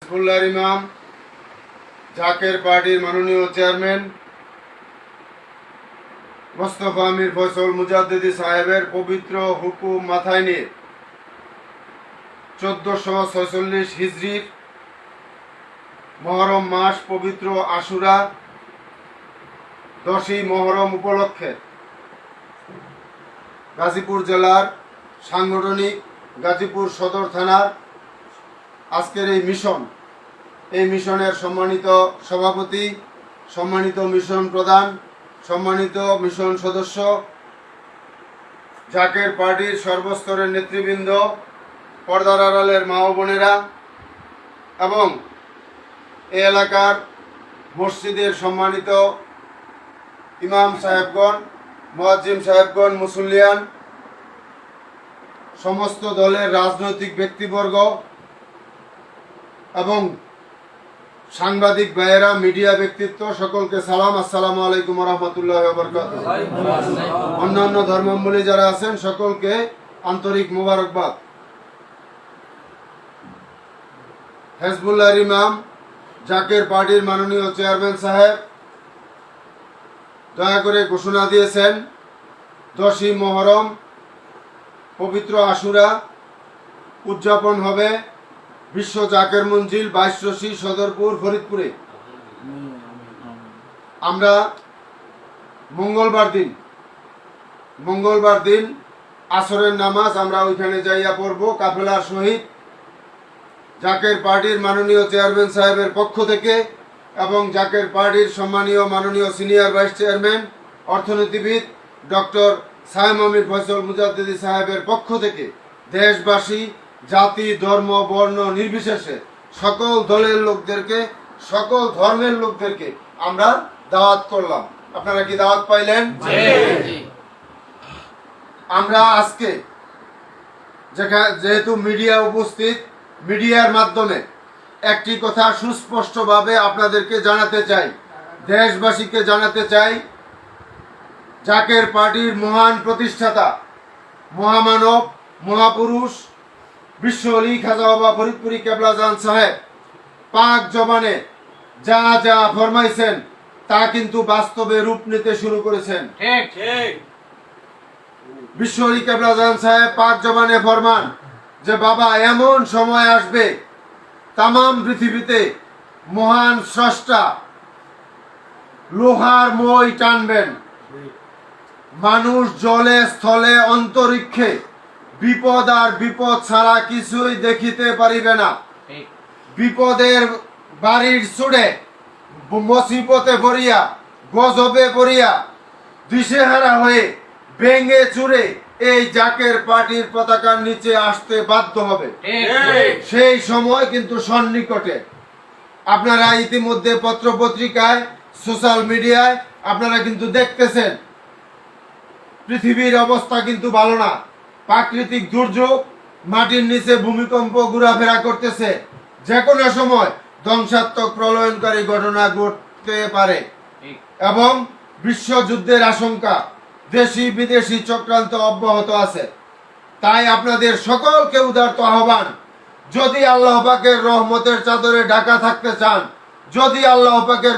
হিজবুল্লাহর ইমাম জাকের পার্টির মাননীয় চেয়ারম্যান মোস্তফা আমির ফয়সল মুজাদ্দিদি সাহেবের পবিত্র হুকুম মাথায় নিয়ে 1446 হিজরির মহরম মাস পবিত্র আশুরা 10ই মহরম উপলক্ষে গাজীপুর জেলার সাংগঠনিক গাজীপুর সদর থানার আজকের এই মিশনের সম্মানিত সভাপতি, সম্মানিত মিশন প্রধান, সম্মানিত মিশন সদস্য, জাকের পার্টির সর্বস্তরের নেতৃবৃন্দ, পর্দার আড়ালের মা ও বোনেরা এবং এই এলাকার মসজিদের সম্মানিত ইমাম সাহেবগণ, মুয়াজ্জিম সাহেবগণ, মুসল্লিয়ান, সমস্ত দলের রাজনৈতিক ব্যক্তিবর্গ এবং সাংবাদিক ভাইয়েরা, মিডিয়া ব্যক্তিত্ব, সকলকে সালাম। আসসালামু আলাইকুম ওয়া রাহমাতুল্লাহি ওয়া বারাকাতুহু। অন্যান্য ধর্মাবলম্বী যারা আছেন সকলকে আন্তরিক মোবারকবাদ। হিজবুল্লাহর ইমাম জাকের পার্টির মাননীয় চেয়ারম্যান সাহেব দয়া করে ঘোষণা দিয়েছেন 10ই মহরম পবিত্র আশুরা উদযাপন হবে বিশ্ব জাকের মঞ্জিল 22 সদরপুর ফরিদপুরে। আমরা মঙ্গলবার দিন আসরের নামাজ আমরা ওইখানে যাইয়া পড়ব কাফেলার সহিত। জাকের পার্টির মাননীয় চেয়ারম্যান সাহেবের পক্ষ থেকে এবং জাকের পার্টির সম্মানীয় মাননীয় সিনিয়র ভাইস চেয়ারম্যান অর্থনীতিবিদ ডক্টর সায়েম আমির ফয়সল মুজাদ্দিদি সাহেবের পক্ষ থেকে দেশবাসী, জাতি, ধর্ম, বর্ণ নির্বিশেষে সকল দলের লোকদেরকে, সকল ধর্মের লোকদেরকে আমরা দাওয়াত করলাম। আপনারা কি দাওয়াত পাইলেন? আমরা আজকে যেহেতু মিডিয়া উপস্থিত, মিডিয়ার মাধ্যমে একটি কথা সুস্পষ্টভাবে আপনাদেরকে জানাতে চাই, দেশবাসীকে জানাতে চাই, জাকের পার্টির মহান প্রতিষ্ঠাতা, মহামানব, মহাপুরুষ, বিশ্ব অলি খাজা বাবা ফরিদপুরি কেবলাজান সাহেব পাক জবানে যা যা ফরমাইছেন তা কিন্তু বাস্তবে রূপ নিতে শুরু করেছেন। বিশ্ব অলি কেবলাজান সাহেব পাক জবানে ফরমান যে বাবা এমন সময় আসবে তামাম পৃথিবীতে মহান স্রষ্টা লোহার মই টানবেন, মানুষ জলে স্থলে অন্তরিক্ষে বিপদ আর বিপদ ছাড়া কিছুই দেখিতে পারিবে না। বিপদের বাড়ির ছুড়ে মুসিবতে পড়িয়া, গজবে পড়িয়া, দিশেহারা হয়ে ভেঙে চুরে এই জাকের পার্টির পতাকার নিচে আসতে বাধ্য হবে। সেই সময় কিন্তু সন্নিকটে। আপনারা ইতিমধ্যে পত্র পত্রিকায়, সোশ্যাল মিডিয়ায় আপনারা কিন্তু দেখতেছেন পৃথিবীর অবস্থা কিন্তু ভালো না। প্রাকৃতিক দুর্যোগ, মাটির নিচে ভূমিকম্প ঘোরাফেরা করতেছে, যে কোনো সময় ধ্বংসাত্মক প্রলয়নকারী ঘটনা ঘটতে পারে এবং বিশ্বযুদ্ধের আশঙ্কা, দেশি বিদেশি চক্রান্ত অব্যাহত আছে। তাই আপনাদের সকলকে উদারত আহ্বান, যদি আল্লাহ পাকের রহমতের চাদরে ঢাকা থাকতে চান, যদি আল্লাহ পাকের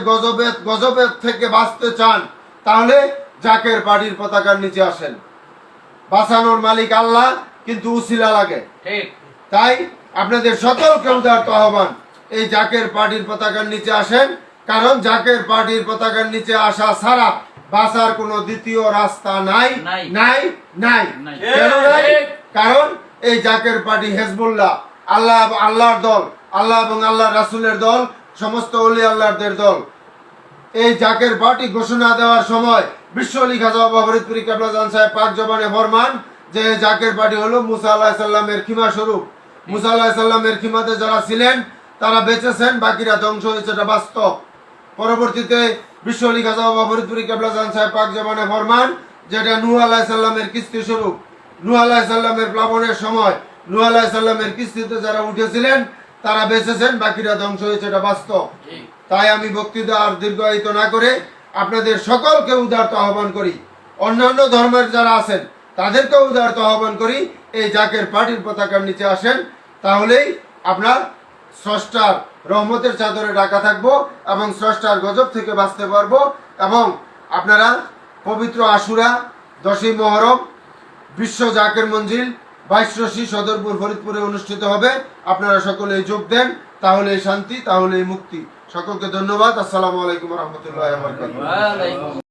গজবের থেকে বাঁচতে চান, তাহলে জাকের পার্টির পতাকার নিচে আসেন। বাঁচানোর মালিক আল্লাহ, কিন্তু উসিলা লাগে। তাই আপনাদের সকলকে উদারত আহ্বান, এই জাকের পার্টির পতাকার নিচে আসেন, কারণ জাকের পার্টির পতাকার নিচে আসা ছাড়া বাঁচার কোনো দ্বিতীয় রাস্তা নাই। কেন নাই? কারণ এই জাকের পার্টি হিজবুল্লাহ, আল্লাহর দল, আল্লাহ এবং আল্লাহ রাসূলের দল, সমস্ত ওলি আল্লাহদের দল। এই জাকের পার্টি ঘোষণা দেওয়ার সময় বিশ্ব অলি খাজা বাবা ফরিদপুরি কেবলাজান সাহেব পাক জবানে ফরমান যে জাকের পার্টি হলো মুসা আলাইহিস সালামের খিমা স্বরূপ। মুসা আলাইহিস সালামের খিমাতে যারা ছিলেন তারা বেঁচেছেন, বাকিরা ধ্বংস হয়েছে, এটা বাস্তব। পরবর্তীতে বিশ্ব অলি খাজা বাবা ফরিদপুরি কেবলাজান সাহেব পাক জবানে ফরমান যেটা নূহ আলাইহিস সালামের কিস্তি স্বরূপ। নূহ আলাইহিস সালামের প্লাবনের সময় নূহ আলাইহিস সালামের কিস্তিতে যারা উঠেছিলেন তারা বেঁচেছেন, বাকিরা ধ্বংস হয়েছে, এটা বাস্তব। তাই আমি বক্তৃতা আর দীর্ঘায়িত না করে আপনাদের সকলকে উদারত আহ্বান করি, অন্যান্য ধর্মের যারা আছেন তাদেরকেও উদারত আহ্বান করি, এই জাকের পার্টির পতাকার নিচে আসেন, তাহলেই আপনার স্রষ্টার রহমতের চাদরে ঢাকা থাকবো এবং স্রষ্টার গজব থেকে বাঁচতে পারবো। এবং আপনারা পবিত্র আশুরা, 10ই মুহররম, বিশ্ব জাকের মঞ্জিল 22 রশি সদরপুর ফরিদপুরে অনুষ্ঠিত হবে। আপনারা সকলেই যোগ দেন, তাহলে শান্তি, তাহলে মুক্তি। সকলকে ধন্যবাদ। আসসালামু আলাইকুম রহমতুল্লাহ।